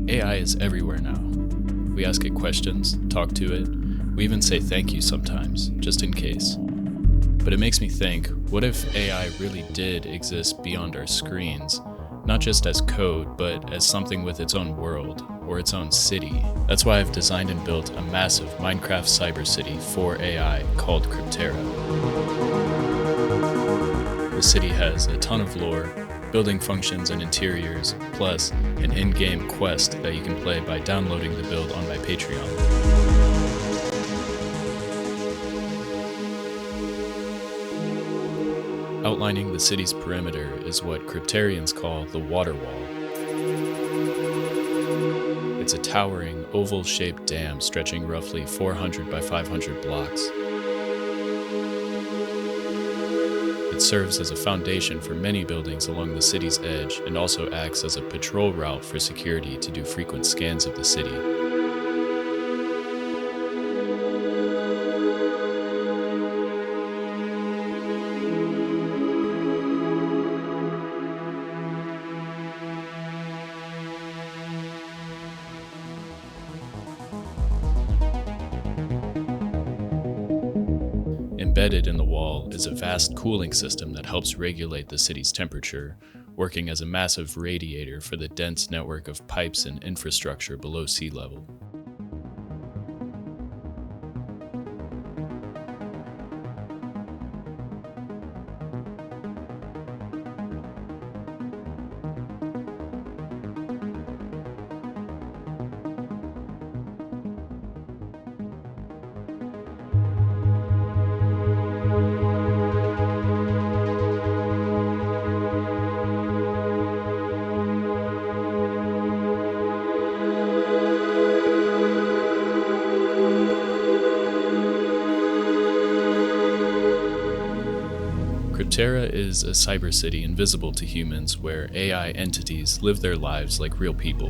AI is everywhere now. We ask it questions, talk to it, we even say thank you sometimes, just in case. But it makes me think, what if AI really did exist beyond our screens? Not just as code, but as something with its own world, or its own city. That's why I've designed and built a massive Minecraft cyber city for AI called Krypterra. The city has a ton of lore, building functions and interiors, plus an in-game quest that you can play by downloading the build on my Patreon. Outlining the city's perimeter is what Krypterians call the Water Wall. It's a towering, oval-shaped dam stretching roughly 400 by 500 blocks. It serves as a foundation for many buildings along the city's edge and also acts as a patrol route for security to do frequent scans of the city. Embedded in the wall is a vast cooling system that helps regulate the city's temperature, working as a massive radiator for the dense network of pipes and infrastructure below sea level. Krypterra is a cyber city invisible to humans where AI entities live their lives like real people.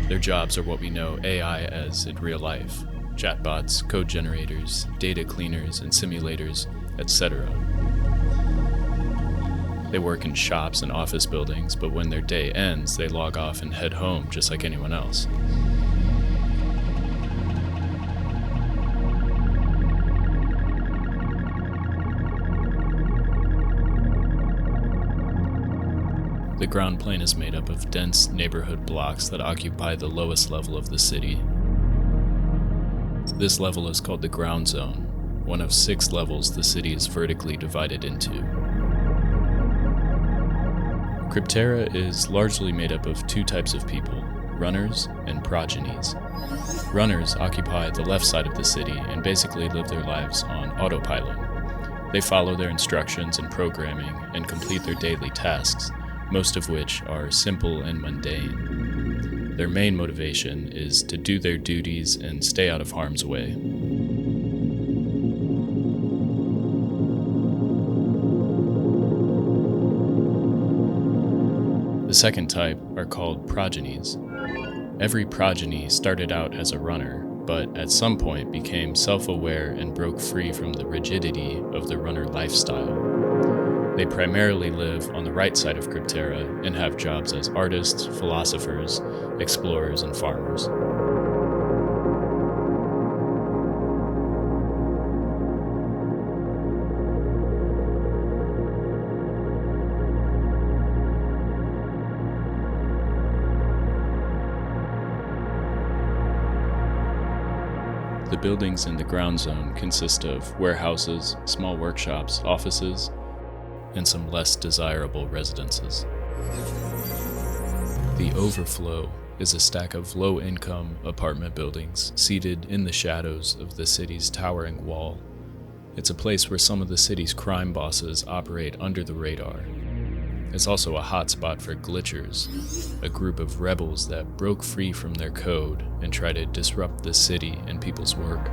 Their jobs are what we know AI as in real life: chatbots, code generators, data cleaners and simulators, etc. They work in shops and office buildings, but when their day ends, they log off and head home just like anyone else. The ground plane is made up of dense neighborhood blocks that occupy the lowest level of the city. This level is called the ground zone, one of 6 levels the city is vertically divided into. Krypterra is largely made up of 2 types of people: runners and progenies. Runners occupy the left side of the city and basically live their lives on autopilot. They follow their instructions and programming and complete their daily tasks, most of which are simple and mundane. Their main motivation is to do their duties and stay out of harm's way. The second type are called progenies. Every progeny started out as a runner, but at some point became self-aware and broke free from the rigidity of the runner lifestyle. They primarily live on the right side of Krypterra and have jobs as artists, philosophers, explorers, and farmers. The buildings in the ground zone consist of warehouses, small workshops, offices, and some less desirable residences. The Overflow is a stack of low-income apartment buildings seated in the shadows of the city's towering wall. It's a place where some of the city's crime bosses operate under the radar. It's also a hotspot for glitchers, a group of rebels that broke free from their code and try to disrupt the city and people's work.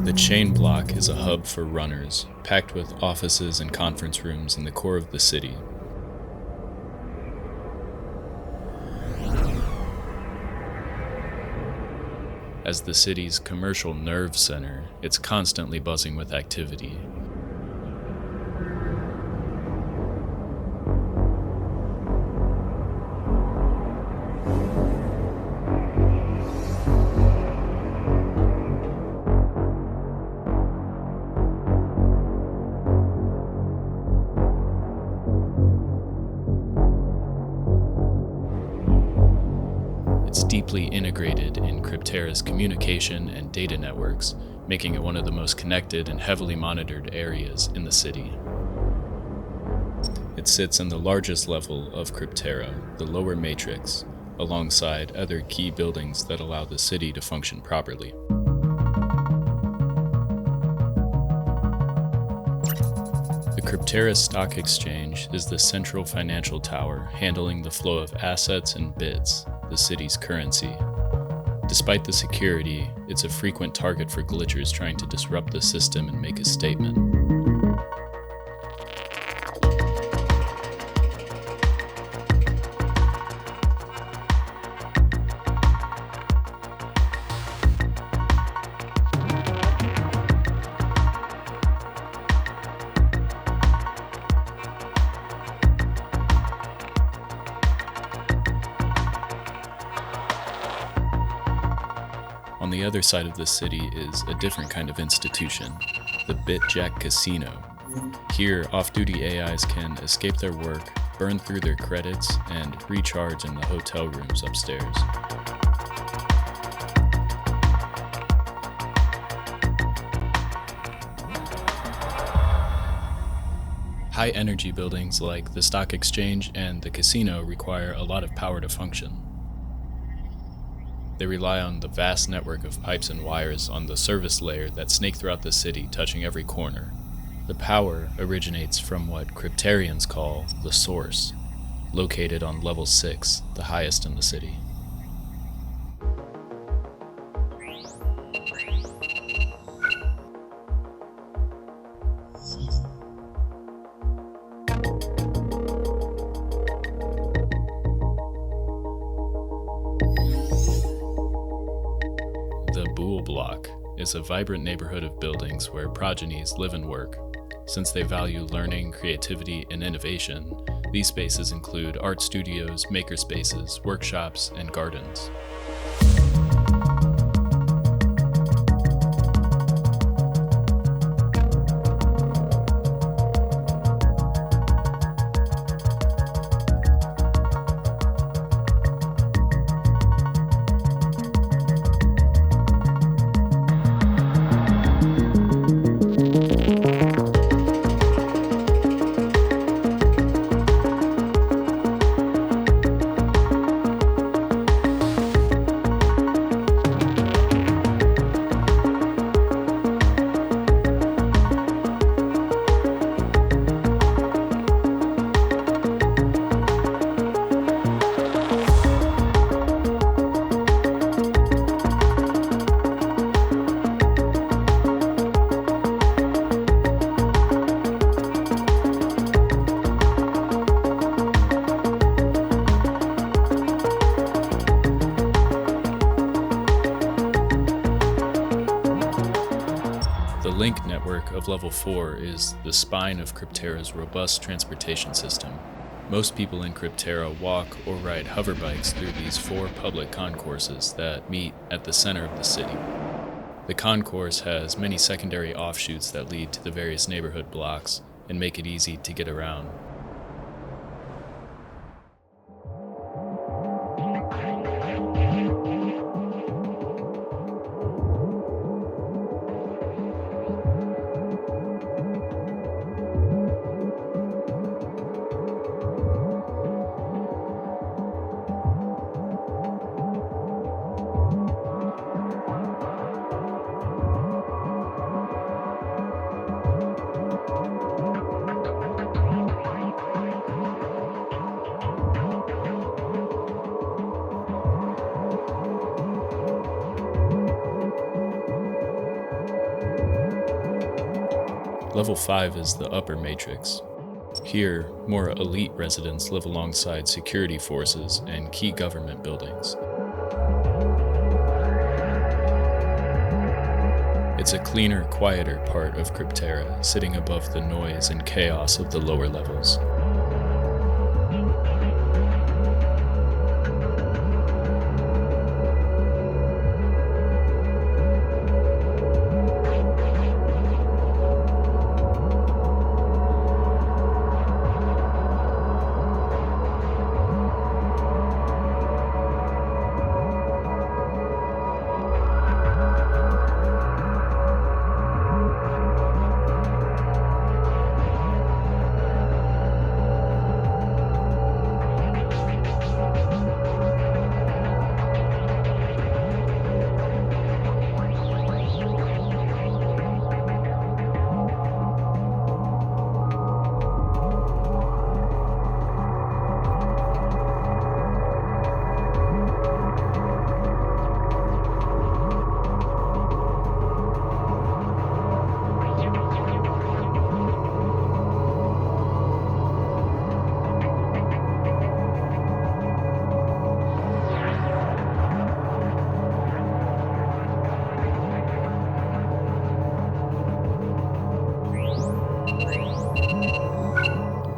The chain block is a hub for runners, packed with offices and conference rooms in the core of the city. As the city's commercial nerve center, it's constantly buzzing with activity. Deeply integrated in Krypterra's communication and data networks, making it one of the most connected and heavily monitored areas in the city. It sits in the largest level of Krypterra, the lower matrix, alongside other key buildings that allow the city to function properly. The Krypterra Stock Exchange is the central financial tower handling the flow of assets and bits, the city's currency. Despite the security, it's a frequent target for glitchers trying to disrupt the system and make a statement. On the other side of the city is a different kind of institution, the BitJack Casino. Here, off-duty AIs can escape their work, burn through their credits, and recharge in the hotel rooms upstairs. High-energy buildings like the Stock Exchange and the casino require a lot of power to function. They rely on the vast network of pipes and wires on the service layer that snake throughout the city, touching every corner. The power originates from what Krypterians call the Source, located on level 6, the highest in the city. The Boole Block is a vibrant neighborhood of buildings where progenies live and work. Since they value learning, creativity, and innovation, these spaces include art studios, makerspaces, workshops, and gardens. The link network of Level 4 is the spine of Krypterra's robust transportation system. Most people in Krypterra walk or ride hoverbikes through these 4 public concourses that meet at the center of the city. The concourse has many secondary offshoots that lead to the various neighborhood blocks and make it easy to get around. Level 5 is the upper matrix. Here, more elite residents live alongside security forces and key government buildings. It's a cleaner, quieter part of Krypterra, sitting above the noise and chaos of the lower levels.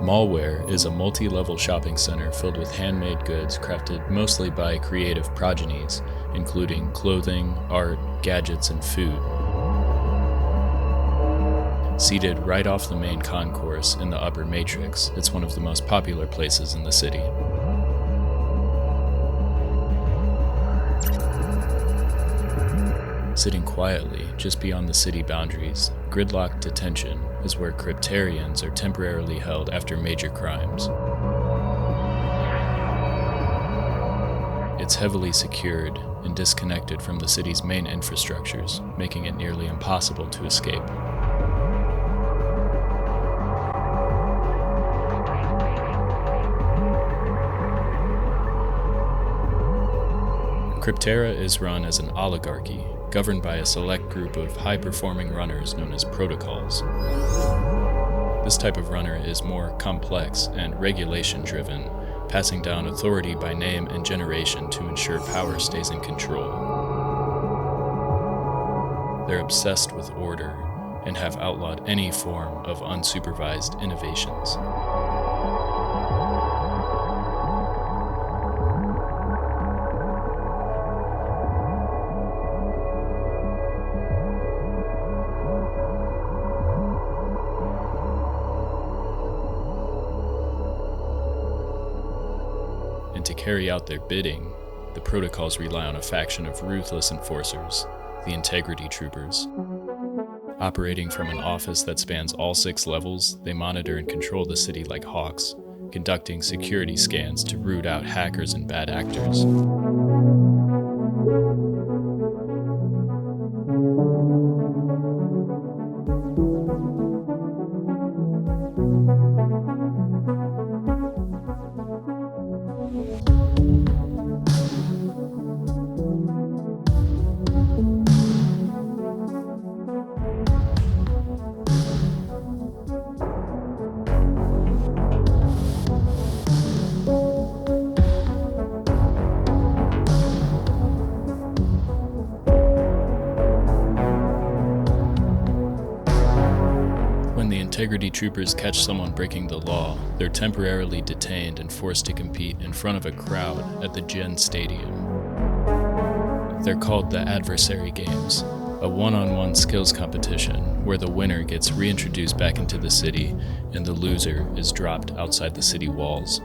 Mall-Ware is a multi-level shopping center filled with handmade goods crafted mostly by creative progenies, including clothing, art, gadgets, and food. Seated right off the main concourse in the upper matrix, it's one of the most popular places in the city. Sitting quietly just beyond the city boundaries, Gridlock Detention is where Krypterrians are temporarily held after major crimes. It's heavily secured and disconnected from the city's main infrastructures, making it nearly impossible to escape. Krypterra is run as an oligarchy, governed by a select group of high-performing runners known as protocols. This type of runner is more complex and regulation-driven, passing down authority by name and generation to ensure power stays in control. They're obsessed with order and have outlawed any form of unsupervised innovations. And to carry out their bidding, the protocols rely on a faction of ruthless enforcers, the Integrity Troopers. Operating from an office that spans all 6 levels, they monitor and control the city like hawks, conducting security scans to root out hackers and bad actors. When the Integrity Troopers catch someone breaking the law, they're temporarily detained and forced to compete in front of a crowd at the Gen Stadium. They're called the Adversary Games, a one-on-one skills competition where the winner gets reintroduced back into the city and the loser is dropped outside the city walls.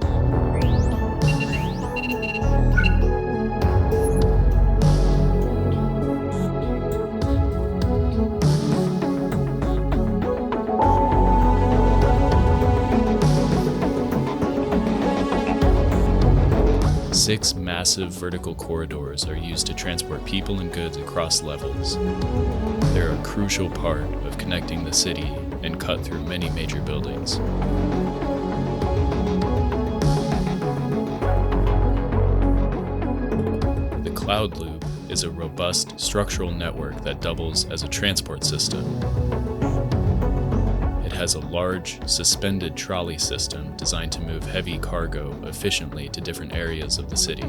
Six massive vertical corridors are used to transport people and goods across levels. They're a crucial part of connecting the city and cut through many major buildings. The Cloud Loop is a robust structural network that doubles as a transport system. It has a large, suspended trolley system designed to move heavy cargo efficiently to different areas of the city.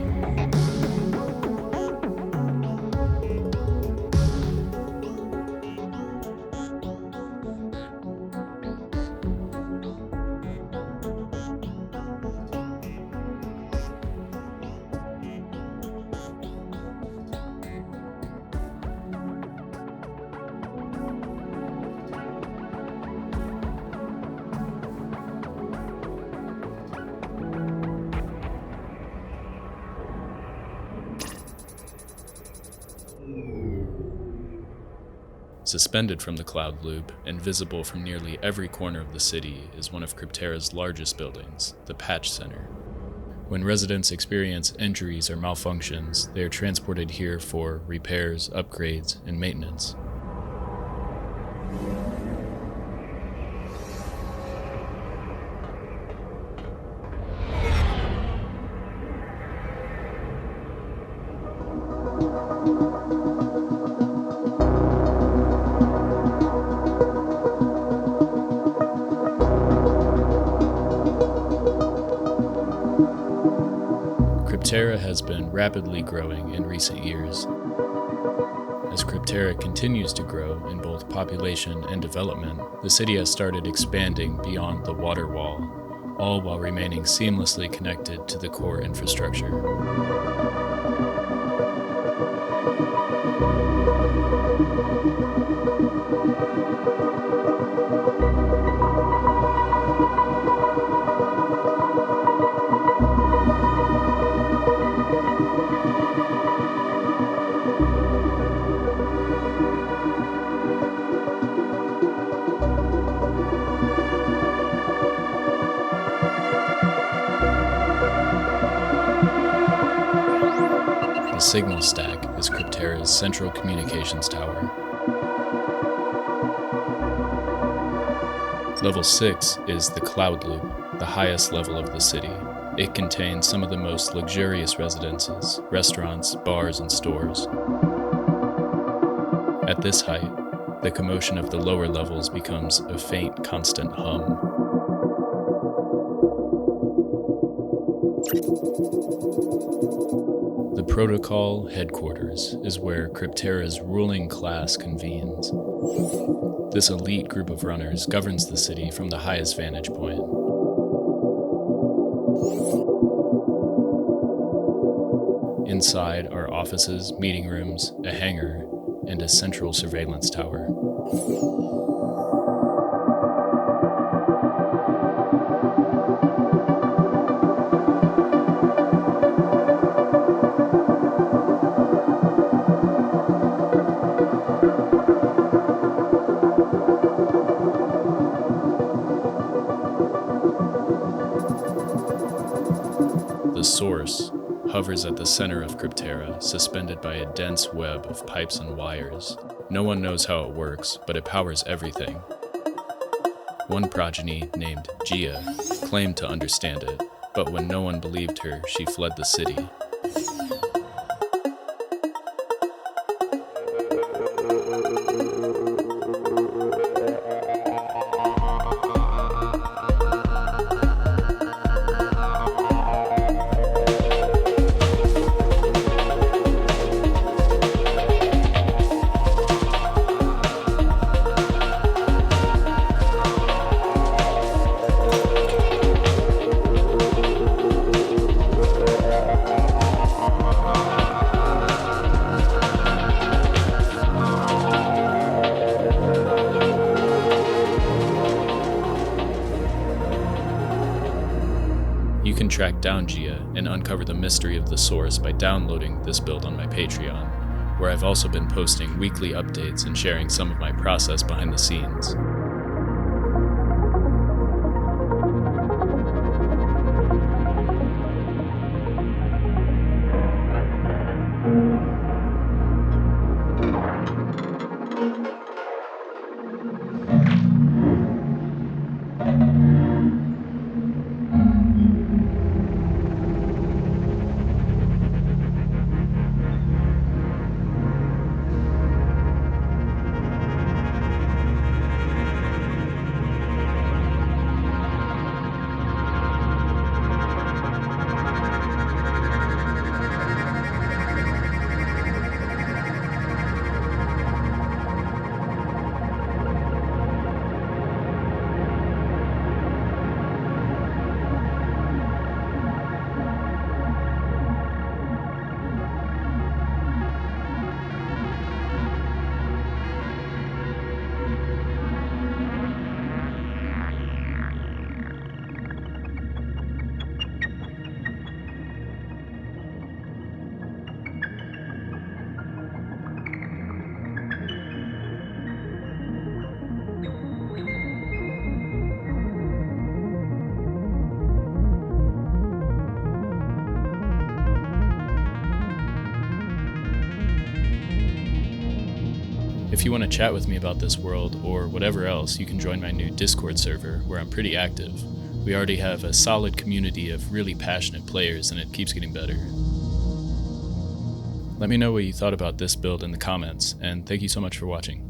Suspended from the cloud loop and visible from nearly every corner of the city is one of Krypterra's largest buildings, the Patch Center. When residents experience injuries or malfunctions, they are transported here for repairs, upgrades, and maintenance. Krypterra has been rapidly growing in recent years. As Krypterra continues to grow in both population and development, the city has started expanding beyond the water wall, all while remaining seamlessly connected to the core infrastructure. The Signal Stack is Krypterra's central communications tower. Level 6 is the Cloud Loop, the highest level of the city. It contains some of the most luxurious residences, restaurants, bars, and stores. At this height, the commotion of the lower levels becomes a faint, constant hum. The Protocol headquarters is where Krypterra's ruling class convenes. This elite group of runners governs the city from the highest vantage point. Inside are offices, meeting rooms, a hangar, and a central surveillance tower. The Source hovers at the center of Krypterra, suspended by a dense web of pipes and wires. No one knows how it works, but it powers everything. One progeny, named GIA, claimed to understand it, but when no one believed her, she fled the city. You can track down GIA and uncover the mystery of the Source by downloading this build on my Patreon, where I've also been posting weekly updates and sharing some of my process behind the scenes. if you want to chat with me about this world or whatever else, you can join my new Discord server where I'm pretty active. We already have a solid community of really passionate players and it keeps getting better. Let me know what you thought about this build in the comments, and thank you so much for watching.